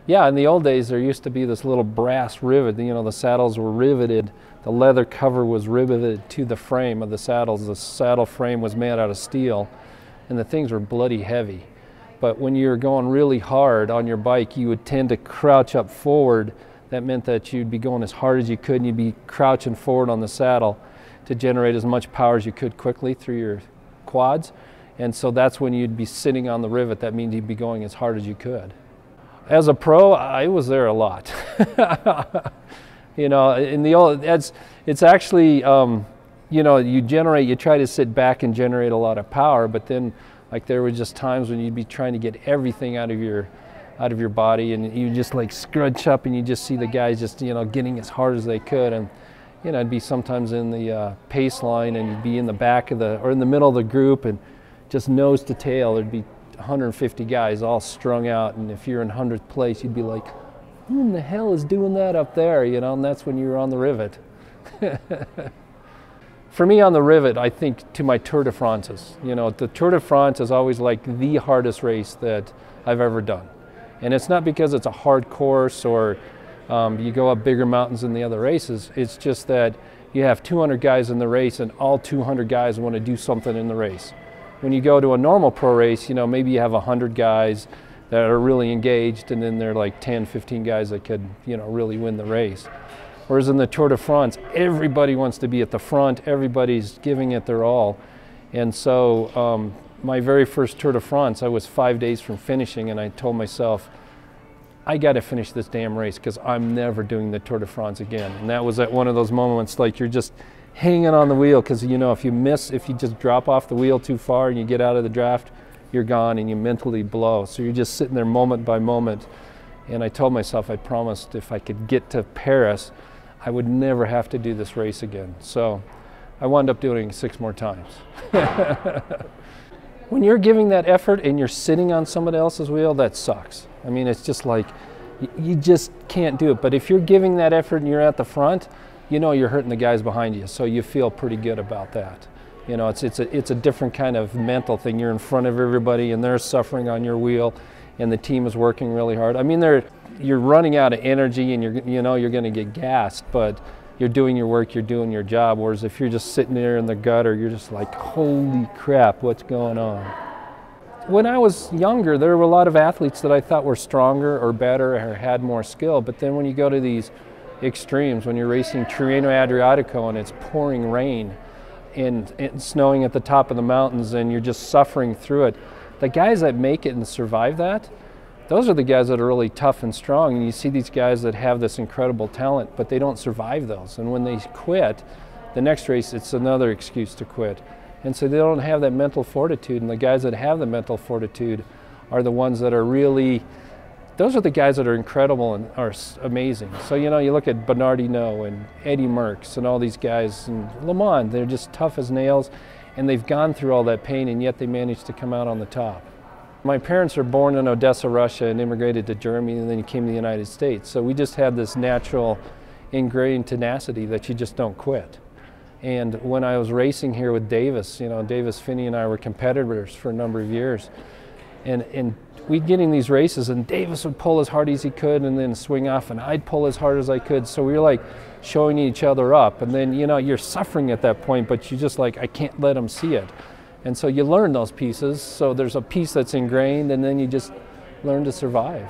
Yeah, in the old days there used to be this little brass rivet. You know, the saddles were riveted, the leather cover was riveted to the frame of the saddles. The saddle frame was made out of steel, and the things were bloody heavy. But when you were going really hard on your bike, you would tend to crouch up forward. That meant that you'd be going as hard as you could, and you'd be crouching forward on the saddle to generate as much power as you could quickly through your quads. And so that's when you'd be sitting on the rivet. That means you'd be going as hard as you could. As a pro, I was there a lot. You know, in the old, it's actually, you know, you try to sit back and generate a lot of power, but then like there were just times when you'd be trying to get everything out of your body, and you just like scrunch up and you just see the guys just, you know, getting as hard as they could. And you know, I'd be sometimes in the pace line, and you'd be in the back of or in the middle of the group, and just nose to tail there'd be 150 guys all strung out, and if you're in 100th place, you'd be like, who in the hell is doing that up there, you know? And that's when you were on the rivet. For me, on the rivet, I think to my Tour de France's. You know, the Tour de France is always like the hardest race that I've ever done. And it's not because it's a hard course or you go up bigger mountains than the other races. It's just that you have 200 guys in the race, and all 200 guys want to do something in the race. When you go to a normal pro race, you know, maybe you have 100 guys that are really engaged, and then there are like 10, 15 guys that could, you know, really win the race. Whereas in the Tour de France, everybody wants to be at the front, everybody's giving it their all. And so my very first Tour de France, I was 5 days from finishing, and I told myself, I got to finish this damn race because I'm never doing the Tour de France again. And that was at one of those moments like you're just hanging on the wheel, because you know, if you just drop off the wheel too far and you get out of the draft, you're gone and you mentally blow. So you're just sitting there moment by moment. And I told myself, I promised if I could get to Paris, I would never have to do this race again. So I wound up doing it 6 more times. When you're giving that effort and you're sitting on somebody else's wheel, that sucks. I mean, it's just like, you just can't do it. But if you're giving that effort and you're at the front, you know you're hurting the guys behind you, so you feel pretty good about that. You know, it's a different kind of mental thing. You're in front of everybody, and they're suffering on your wheel, and the team is working really hard. I mean, you're running out of energy, and you're going to get gassed, but you're doing your work, you're doing your job. Whereas if you're just sitting there in the gutter, you're just like, holy crap, what's going on? When I was younger, there were a lot of athletes that I thought were stronger or better or had more skill. But then when you go to these extremes, when you're racing Tirreno Adriatico and it's pouring rain and snowing at the top of the mountains and you're just suffering through it, the guys that make it and survive that, those are the guys that are really tough and strong. And you see these guys that have this incredible talent, but they don't survive those. And when they quit, the next race, it's another excuse to quit. And so they don't have that mental fortitude, and the guys that have the mental fortitude are the ones that are really, those are the guys that are incredible and are amazing. So, you know, you look at Bernard Hinault and Eddie Merckx and all these guys in Le Mans, they're just tough as nails, and they've gone through all that pain, and yet they managed to come out on the top. My parents are born in Odessa, Russia, and immigrated to Germany, and then came to the United States. So we just had this natural ingrained tenacity that you just don't quit. And when I was racing here with Davis, you know, Davis Finney and I were competitors for a number of years. And we'd get in these races, and Davis would pull as hard as he could and then swing off, and I'd pull as hard as I could. So we were like showing each other up. And then, you know, you're suffering at that point, but you're just like, I can't let them see it. And so you learn those pieces. So there's a piece that's ingrained, and then you just learn to survive.